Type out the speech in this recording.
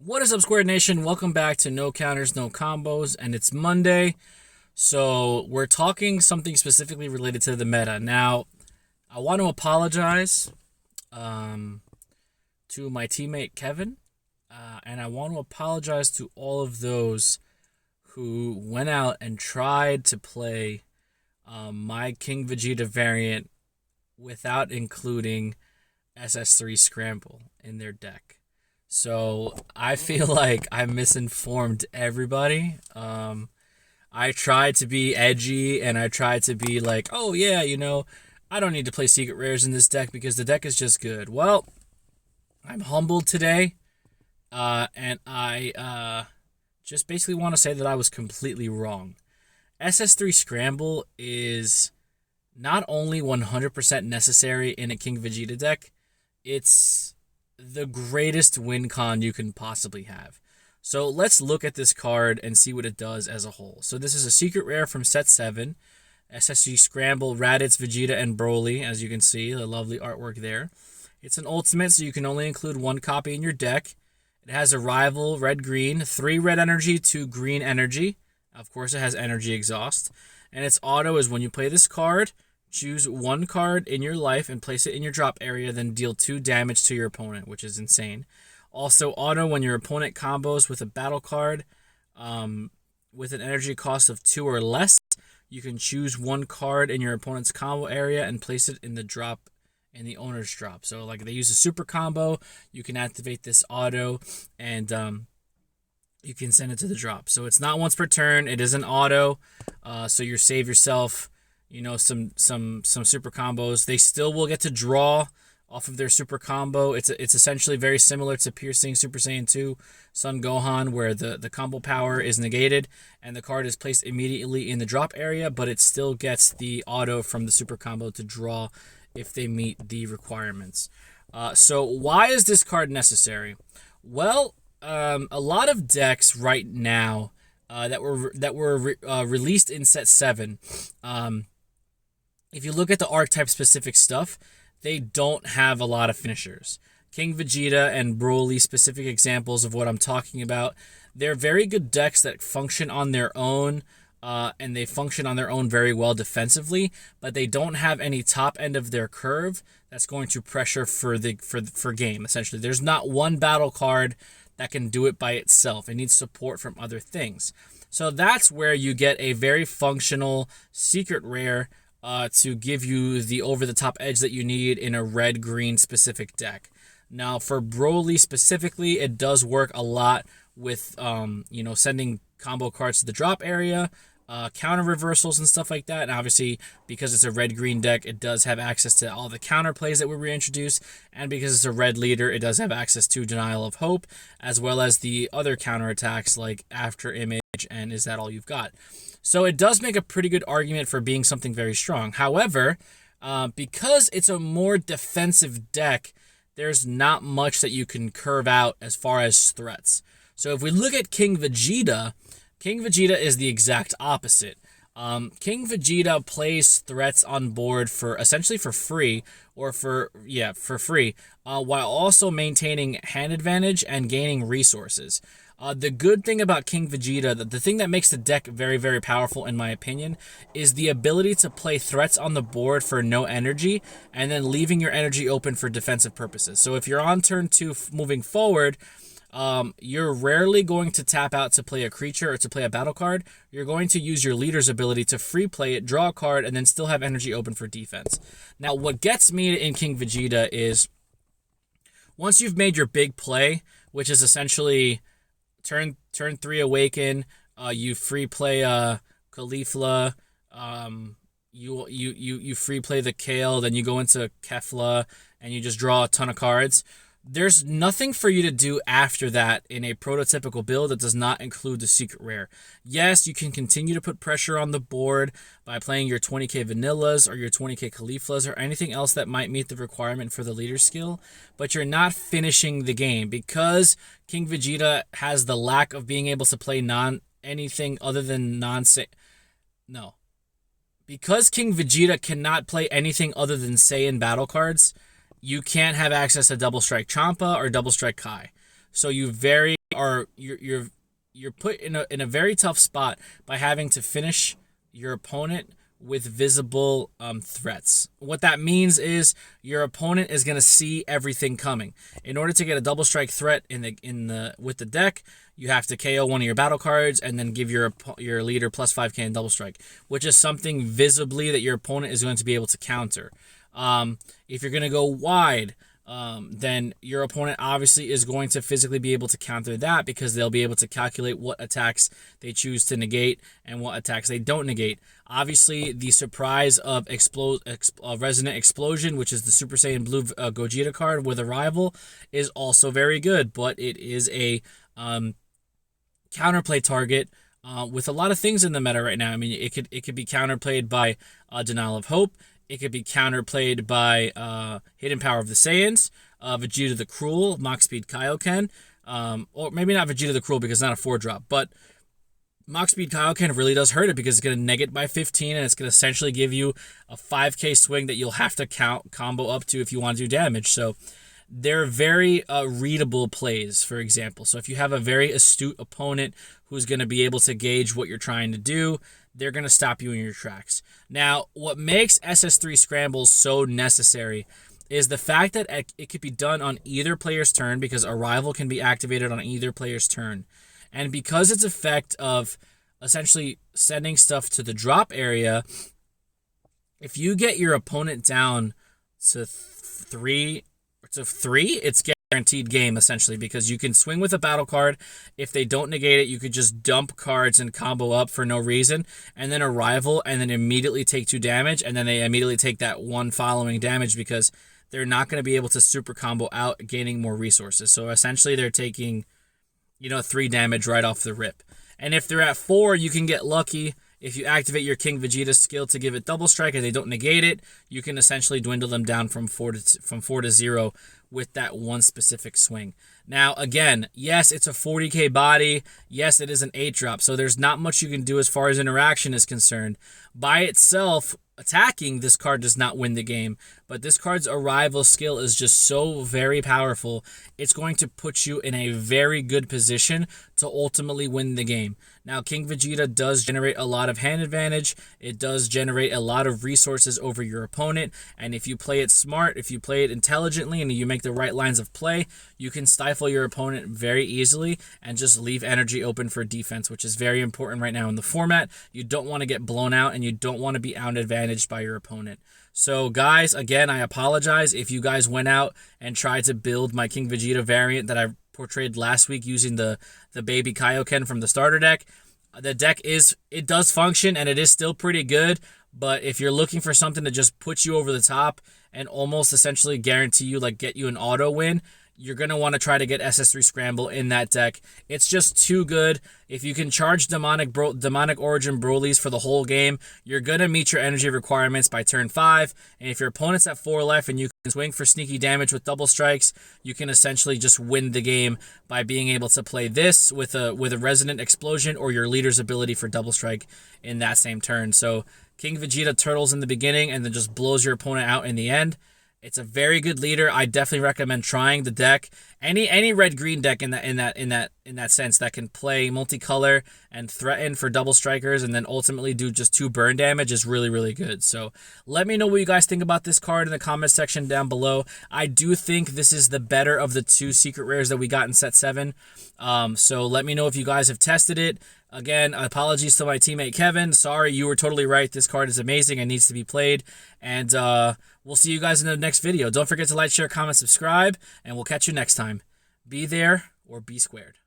What is up, Square Nation? Welcome back to No Counters, No Combos, and it's Monday, so we're talking something specifically related to the meta. Now, I want to apologize to my teammate Kevin, and I want to apologize to all of those who went out and tried to play my King Vegeta variant without including SS3 Scramble in their deck. So I feel like I misinformed everybody. I tried to be edgy and I tried to be like, oh yeah, I don't need to play secret rares in this deck because the deck is just good. Well, I'm humbled today, and I just basically want to say that I was completely wrong. SS3 Scramble is not only 100% necessary in a King Vegeta deck, it's the greatest win con you can possibly have. So let's look at this card and see what it does as a whole. So this is a secret rare from set 7. SSG Scramble, Raditz, Vegeta, and Broly, as you can see, the lovely artwork there. It's an ultimate, so you can only include one copy in your deck. It has a rival, red-green, 3 red energy, 2 green energy. Of course, it has energy exhaust. And its auto is when you play this card, choose one card in your life and place it in your drop area, then deal 2 damage to your opponent, which is insane. Also, auto when your opponent combos with a battle card with an energy cost of 2 or less, you can choose one card in your opponent's combo area and place it in the drop, in the owner's drop. So, like, they use a super combo, you can activate this auto, and you can send it to the drop. So it's not once per turn, it is an auto, so you save yourself some super combos. They still will get to draw off of their super combo. It's essentially very similar to Piercing Super Saiyan 2 Son Gohan, where the combo power is negated and the card is placed immediately in the drop area, but it still gets the auto from the super combo to draw if they meet the requirements. So why is this card necessary? Well, a lot of decks right now that were released in set 7, if you look at the archetype specific stuff, they don't have a lot of finishers. King Vegeta and Broly, specific examples of what I'm talking about. They're very good decks that function on their own, and they function on their own very well defensively, but they don't have any top end of their curve that's going to pressure for game, essentially. There's not one battle card that can do it by itself. It needs support from other things. So that's where you get a very functional secret rare to give you the over-the-top edge that you need in a red-green specific deck. Now, for Broly specifically, it does work a lot with, sending combo cards to the drop area, counter reversals and stuff like that. And obviously, because it's a red-green deck, it does have access to all the counter plays that were reintroduced. And because it's a red leader, it does have access to Denial of Hope, as well as the other counter attacks like After Image and Is That All You've Got? So it does make a pretty good argument for being something very strong. However, because it's a more defensive deck, there's not much that you can curve out as far as threats. So if we look at King Vegeta is the exact opposite. King Vegeta plays threats on board essentially for free, or for free, while also maintaining hand advantage and gaining resources. The good thing about King Vegeta, the thing that makes the deck very, very powerful in my opinion, is the ability to play threats on the board for no energy and then leaving your energy open for defensive purposes. So if you're on turn 2 moving forward, you're rarely going to tap out to play a creature or to play a battle card. You're going to use your leader's ability to free play it, draw a card, and then still have energy open for defense. Now, what gets me in King Vegeta is once you've made your big play, which is essentially turn 3 Awaken, you free play Caulifla, you free play the Kale, then you go into Kefla, and you just draw a ton of cards. There's nothing for you to do after that in a prototypical build that does not include the secret rare. Yes, you can continue to put pressure on the board by playing your 20k Vanillas or your 20k Cauliflas or anything else that might meet the requirement for the leader skill, but you're not finishing the game because King Vegeta has the lack of being able to play anything other than because King Vegeta cannot play anything other than Saiyan battle cards, you can't have access to Double Strike Champa or Double Strike Kai. So you're put in a very tough spot by having to finish your opponent with visible threats. What that means is your opponent is going to see everything coming. In order to get a double strike threat with the deck, you have to KO one of your battle cards and then give your leader +5k in double strike, which is something visibly that your opponent is going to be able to counter. If you're going to go wide, then your opponent obviously is going to physically be able to counter that because they'll be able to calculate what attacks they choose to negate and what attacks they don't negate. Obviously, the surprise of Resonant Explosion, which is the Super Saiyan Blue Gogeta card with Arrival, is also very good, but it is a counterplay target with a lot of things in the meta right now. I mean, it could be counterplayed by Denial of Hope. It could be counterplayed by Hidden Power of the Saiyans, Vegeta the Cruel, Mach Speed Kaioken, or maybe not Vegeta the Cruel because it's not a 4-drop, but Mach Speed Kaioken really does hurt it because it's going to negate by 15 and it's going to essentially give you a 5k swing that you'll have to combo up to if you want to do damage. So they're very readable plays, for example. So if you have a very astute opponent who's going to be able to gauge what you're trying to do, they're going to stop you in your tracks. Now, what makes SS3 Scramble so necessary is the fact that it could be done on either player's turn because Arrival can be activated on either player's turn. And because its effect of essentially sending stuff to the drop area, if you get your opponent down to three, it's guaranteed game essentially because you can swing with a battle card. If they don't negate it, you could just dump cards and combo up for no reason, and then Arrival, and then immediately take 2 damage, and then they immediately take that one following damage because they're not going to be able to super combo out, gaining more resources. So essentially they're taking 3 damage right off the rip. And if they're at 4, you can get lucky. If you activate your King Vegeta skill to give it double strike and they don't negate it, you can essentially dwindle them down from 4 to 0 with that one specific swing. Now, again, yes, it's a 40k body. Yes, it is an 8-drop, so there's not much you can do as far as interaction is concerned. By itself, attacking this card does not win the game, but this card's Arrival skill is just so very powerful. It's going to put you in a very good position to ultimately win the game. Now, King Vegeta does generate a lot of hand advantage. It does generate a lot of resources over your opponent, and if you play it smart, if you play it intelligently, and you make the right lines of play, you can stifle your opponent very easily and just leave energy open for defense, which is very important right now in the format. You don't want to get blown out, and you don't want to be out-advantaged by your opponent. So, guys, again, I apologize if you guys went out and tried to build my King Vegeta variant that I portrayed last week using the baby Kaioken from the starter deck. The deck it does function and it is still pretty good, but if you're looking for something to just put you over the top and almost essentially guarantee you, get you an auto win, you're going to want to try to get SS3 Scramble in that deck. It's just too good. If you can charge Demonic Origin Broly's for the whole game, you're going to meet your energy requirements by turn 5. And if your opponent's at 4 left and you can swing for sneaky damage with double strikes, you can essentially just win the game by being able to play this with a Resonant Explosion or your leader's ability for double strike in that same turn. So King Vegeta turtles in the beginning and then just blows your opponent out in the end. It's a very good leader. I definitely recommend trying the deck. Any red-green deck in that sense that can play multicolor and threaten for double strikers and then ultimately do just 2 burn damage is really, really good. So let me know what you guys think about this card in the comment section down below. I do think this is the better of the 2 secret rares that we got in set 7. So let me know if you guys have tested it. Again, apologies to my teammate Kevin. Sorry, you were totally right. This card is amazing and needs to be played. And we'll see you guys in the next video. Don't forget to like, share, comment, subscribe, and we'll catch you next time. Be there or be squared.